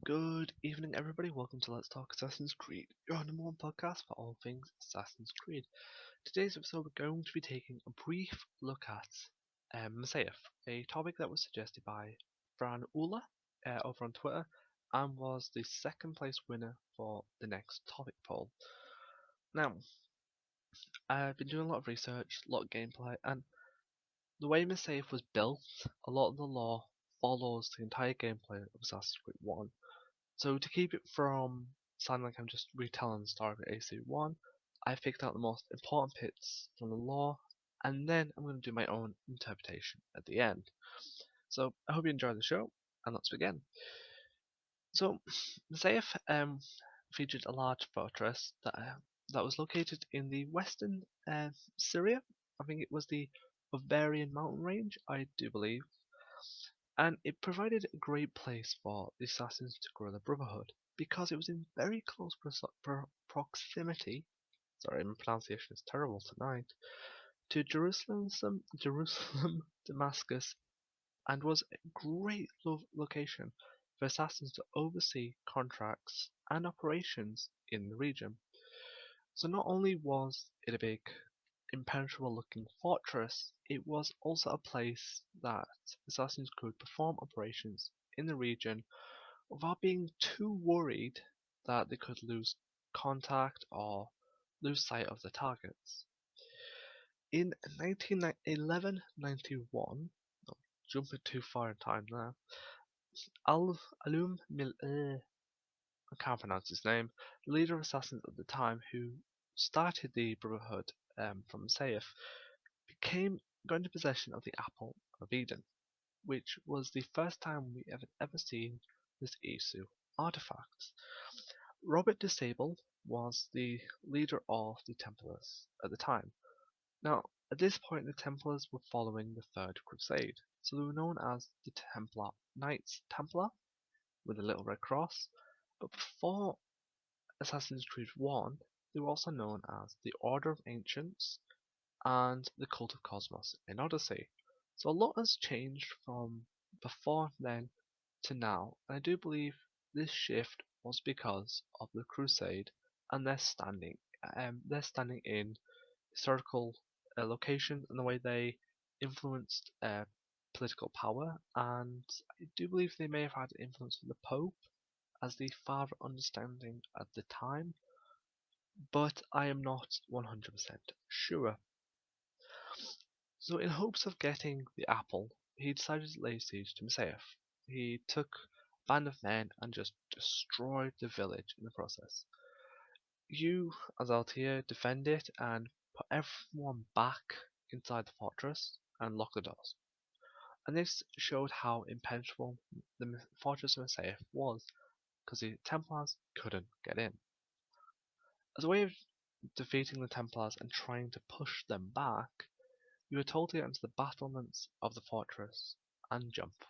Good evening, everybody. Welcome to Let's Talk Assassin's Creed, your number one podcast for all things Assassin's Creed. Today's episode, we're going to be taking a brief look at Masyaf, a topic that was suggested by Fran Ula over on Twitter and was the second place winner for the next topic poll. Now, I've been doing a lot of research, a lot of gameplay, and the way Masyaf was built, a lot of the lore follows the entire gameplay of Assassin's Creed 1. So to keep it from sounding like I'm just retelling the story of AC1, I've picked out the most important bits from the lore, and then I'm going to do my own interpretation at the end. So I hope you enjoy the show, and let's begin. So Masyaf featured a large fortress that was located in the western Syria. I think it was the Bavarian mountain range, I do believe, and it provided a great place for the assassins to grow the Brotherhood because it was in very close proximity. Sorry, my pronunciation is terrible tonight. To Jerusalem, Damascus, and was a great location for assassins to oversee contracts and operations in the region. So not only was it a big, impenetrable looking fortress, it was also a place that assassins could perform operations in the region without being too worried that they could lose contact or lose sight of the targets. In 1191, oh, jumping too far in time now, Al Alum Mil I can't pronounce his name, the leader of assassins at the time who started the Brotherhood from Masyaf, got into possession of the Apple of Eden, which was the first time we have ever seen this Isu artifact. Robert Disable was the leader of the Templars at the time. Now, at this point, the Templars were following the Third Crusade, so they were known as the Templar Knights Templar with a little red cross. But before Assassin's Creed 1, they were also known as the Order of Ancients and the Cult of Cosmos in Odyssey. So a lot has changed from before then to now, and I do believe this shift was because of the Crusade and their standing in historical locations and the way they influenced political power, and I do believe they may have had influence from the Pope as the father understanding at the time, but I am not 100% sure. So in hopes of getting the apple, he decided to lay siege to Masyaf. He took a band of men and just destroyed the village in the process. You, as Altair, defend it and put everyone back inside the fortress and lock the doors. And this showed how impenetrable the fortress of Masyaf was, because the Templars couldn't get in. As a way of defeating the Templars and trying to push them back, you were told to get into the battlements of the fortress and jump.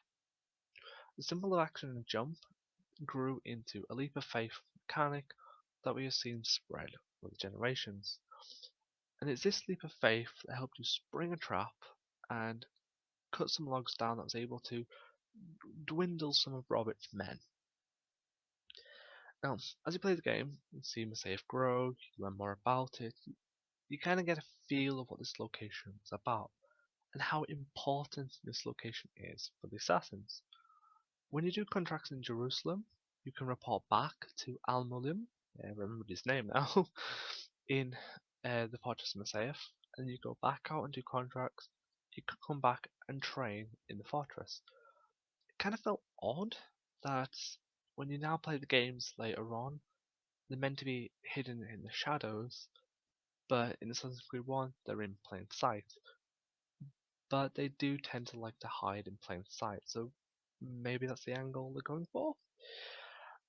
The symbol of action and jump grew into a leap of faith mechanic that we have seen spread over generations. And it's this leap of faith that helped you spring a trap and cut some logs down that was able to dwindle some of Robert's men. Now, as you play the game, you see Masyaf grow, you learn more about it, you kind of get a feel of what this location is about and how important this location is for the assassins. When you do contracts in Jerusalem, you can report back to Al-Mulim, I remembered his name now, in the Fortress of Masyaf, and you go back out and do contracts, you could come back and train in the fortress. It kind of felt odd that when you now play the games later on, they're meant to be hidden in the shadows, but in Assassin's Creed 1, they're in plain sight. But they do tend to like to hide in plain sight, so maybe that's the angle they're going for.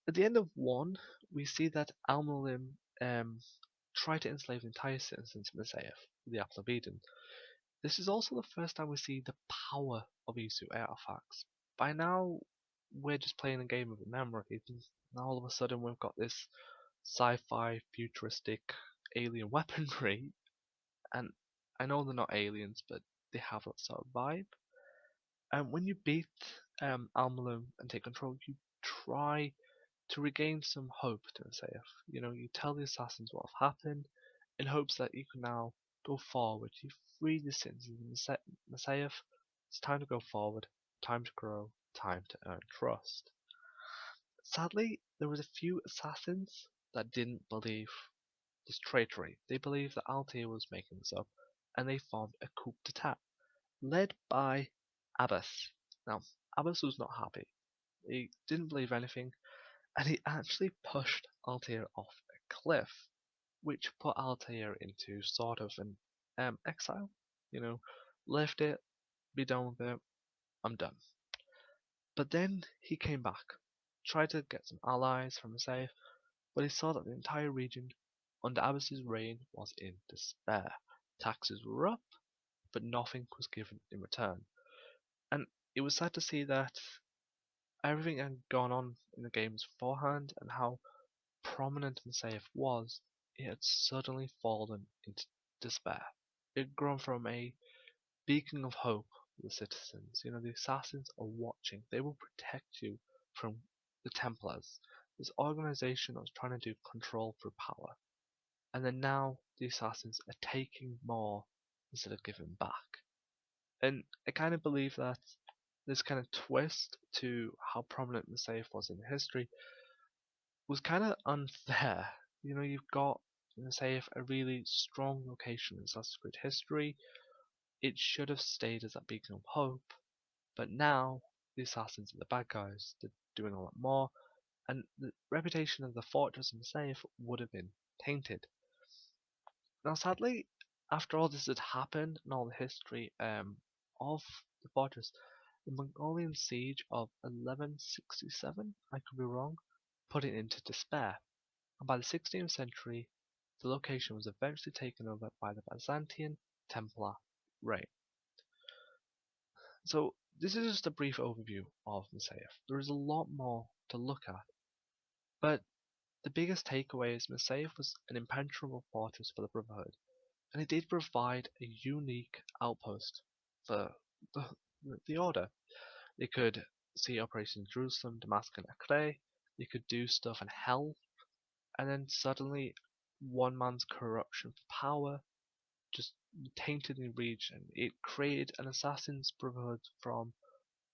At the end of 1, we see that Al-Mulim tried to enslave the entire citizens of Masyaf, the Apple of Eden. This is also the first time we see the power of Isu artifacts. By now, we're just playing a game of memory, and now all of a sudden we've got this sci-fi futuristic alien weaponry, and I know they're not aliens, but they have that sort of vibe. And when you beat Al-Mulim and take control, you try to regain some hope to Masyaf. You tell the assassins what have happened in hopes that you can now go forward. You've freed the citizens of Masyaf. It's time to go forward, time to grow, time to earn trust. Sadly, there was a few assassins that didn't believe this traitorry. They believed that Altair was making this up, and they formed a coup d'etat, led by Abbas. Now, Abbas was not happy. He didn't believe anything, and he actually pushed Altair off a cliff, which put Altair into sort of an exile. You know, left it, be done with it, I'm done. But then he came back, tried to get some allies from the south, but he saw that the entire region under Abbas's reign was in despair. Taxes were up, but nothing was given in return. And it was sad to see that everything had gone on in the games beforehand and how prominent Masyaf was, it had suddenly fallen into despair. It had grown from a beacon of hope for the citizens. The assassins are watching. They will protect you from the Templars, this organization that was trying to do control through power. And then now the assassins are taking more instead of giving back. And I kind of believe that this kind of twist to how prominent Masyaf was in history was kind of unfair. You've got Masyaf, a really strong location in Assassin's Creed history. It should have stayed as that beacon of hope, but now the assassins are the bad guys. They're doing a lot more, and the reputation of the fortress and safe would have been tainted. Now, sadly, after all this had happened and all the history of the fortress, the Mongolian siege of 1167, I could be wrong, put it into despair, and by the 16th century, the location was eventually taken over by the Byzantine Templar reign. So this is just a brief overview of Masyaf. There is a lot more to look at, but the biggest takeaway is Masyaf was an impenetrable fortress for the Brotherhood, and it did provide a unique outpost for the, the Order. They could see operations in Jerusalem, Damascus, and Acre. They could do stuff in Hell, and then suddenly one man's corruption for power just tainted the region. It created an assassin's brotherhood from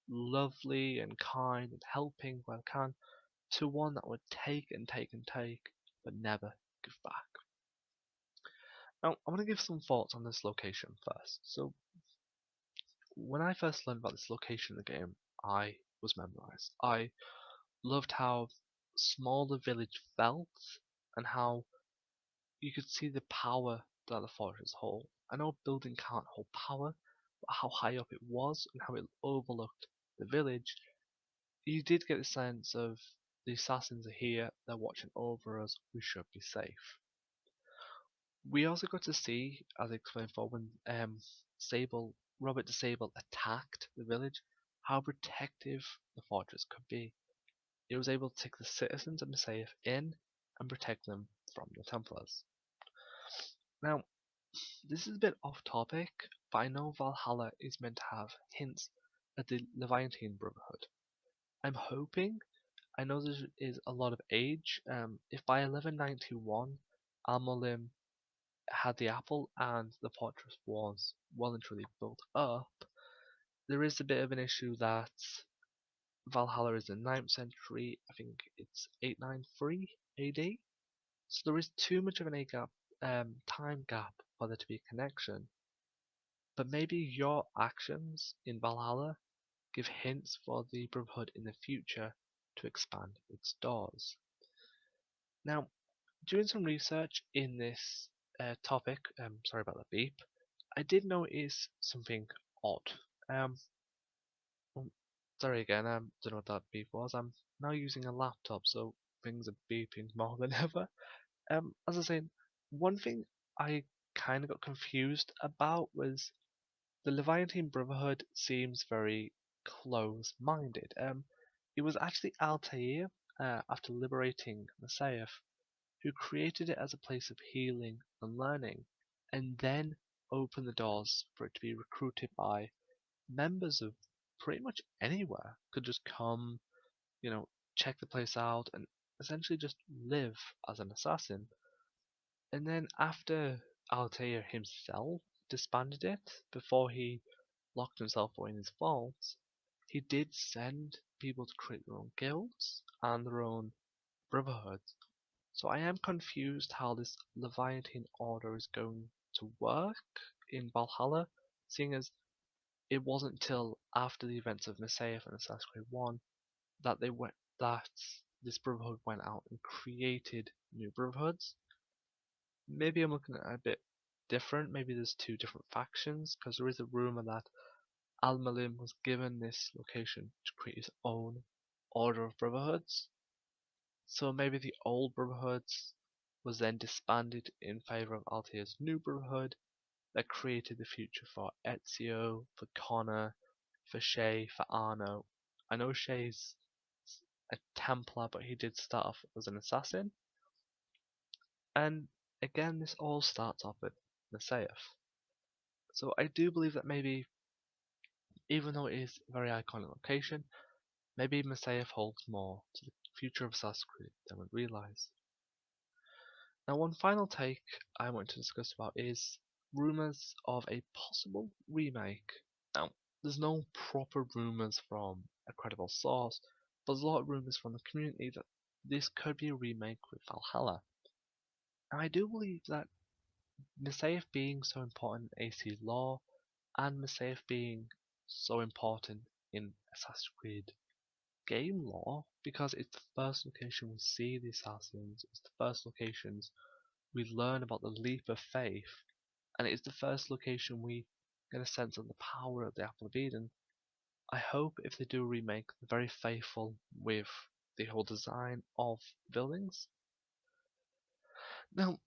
lovely and kind and helping where I can, to one that would take and take and take, but never give back. Now, I want to give some thoughts on this location first. So, when I first learned about this location in the game, I was memorized. I loved how small the village felt and how you could see the power that the fortress hold. I know a building can't hold power, but how high up it was and how it overlooked the village, you did get the sense of the assassins are here, they're watching over us, we should be safe. We also got to see, as I explained before, when Robert the Sable attacked the village, how protective the fortress could be. It was able to take the citizens of Masyaf in and protect them from the Templars. Now, this is a bit off topic, but I know Valhalla is meant to have hints at the Levantine Brotherhood. I'm hoping, I know there is a lot of age, if by 1191 Al-Mualim had the apple and the fortress was well and truly built up, there is a bit of an issue that Valhalla is the 9th century, I think it's 893 AD, so there is too much of an time gap for there to be a connection. But maybe your actions in Valhalla give hints for the Brotherhood in the future to expand its doors. Now, doing some research in this topic, sorry about the beep, I did notice something odd. Um, oh, Sorry again, don't know what that beep was. I'm now using a laptop, so things are beeping more than ever. As I was saying, one thing I kind of got confused about was the Levantine Brotherhood seems very close-minded. It was actually Altair, after liberating Masyaf, who created it as a place of healing and learning, and then opened the doors for it to be recruited by members of pretty much anywhere. Could just come, check the place out, and essentially just live as an assassin. And then after Altair himself disbanded it, before he locked himself away in his vault, he did send people to create their own guilds and their own brotherhoods. So I am confused how this Leviathan order is going to work in Valhalla, seeing as it wasn't till after the events of Masyaf and Assassin's Creed 1 that this brotherhood went out and created new brotherhoods. Maybe I'm looking at it a bit different. Maybe there's two different factions, because there is a rumor that Al-Malim was given this location to create his own order of brotherhoods. So maybe the old brotherhoods was then disbanded in favor of Altair's new brotherhood that created the future for Ezio, for Connor, for Shay, for Arno. I know Shay's a Templar, but he did start off as an assassin. And again, this all starts off with Masyaf. So I do believe that maybe, even though it is a very iconic location, maybe Masyaf holds more to the future of Assassin's Creed than we realise. Now, one final take I want to discuss about is rumours of a possible remake. Now, there's no proper rumours from a credible source, but there's a lot of rumours from the community that this could be a remake with Valhalla. And I do believe that Masyaf being so important in AC lore, and Masyaf being so important in Assassin's Creed game lore, because it's the first location we see the assassins, it's the first locations we learn about the leap of faith, and it is the first location we get a sense of the power of the Apple of Eden. I hope if they do remake, they're very faithful with the whole design of the buildings. Now,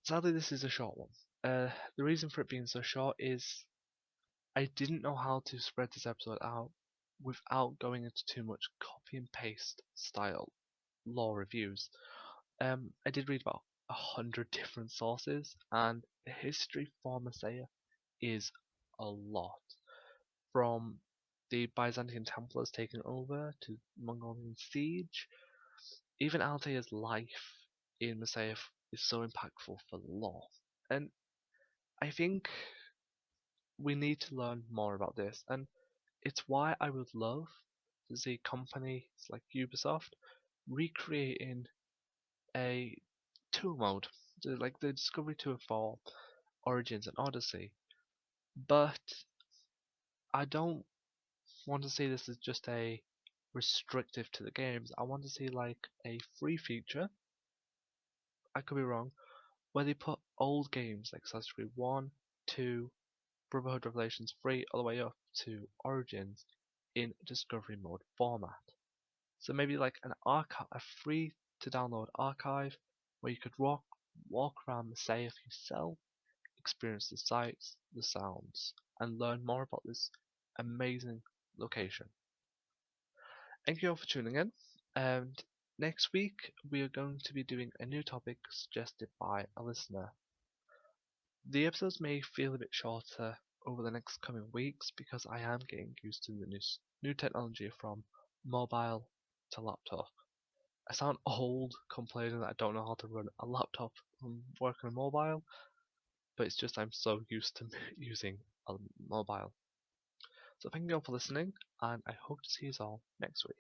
sadly this is a short one. The reason for it being so short is I didn't know how to spread this episode out without going into too much copy and paste style lore reviews. I did read about 100 different sources, and the history for Messiah is a lot. From the Byzantine Templars taking over to Mongolian siege, even Altair's life in Messiah is so impactful for the lore. And I think we need to learn more about this, and it's why I would love to see companies like Ubisoft recreating a tour mode, like the Discovery Tour for Origins and Odyssey. But I don't want to see this as just a restrictive to the games. I want to see like a free feature, I could be wrong, where they put old games like Assassin's Creed 1, 2, Brotherhood Revelations 3, all the way up to Origins in Discovery Mode format. So maybe like an archive, a free to download archive where you could walk around the safe yourself, experience the sights, the sounds, and learn more about this amazing location. Thank you all for tuning in, and next week we are going to be doing a new topic suggested by a listener. The episodes may feel a bit shorter over the next coming weeks because I am getting used to the new technology from mobile to laptop. I sound old complaining that I don't know how to run a laptop and work on a mobile, but it's just I'm so used to using a mobile. So thank you all for listening, and I hope to see you all next week.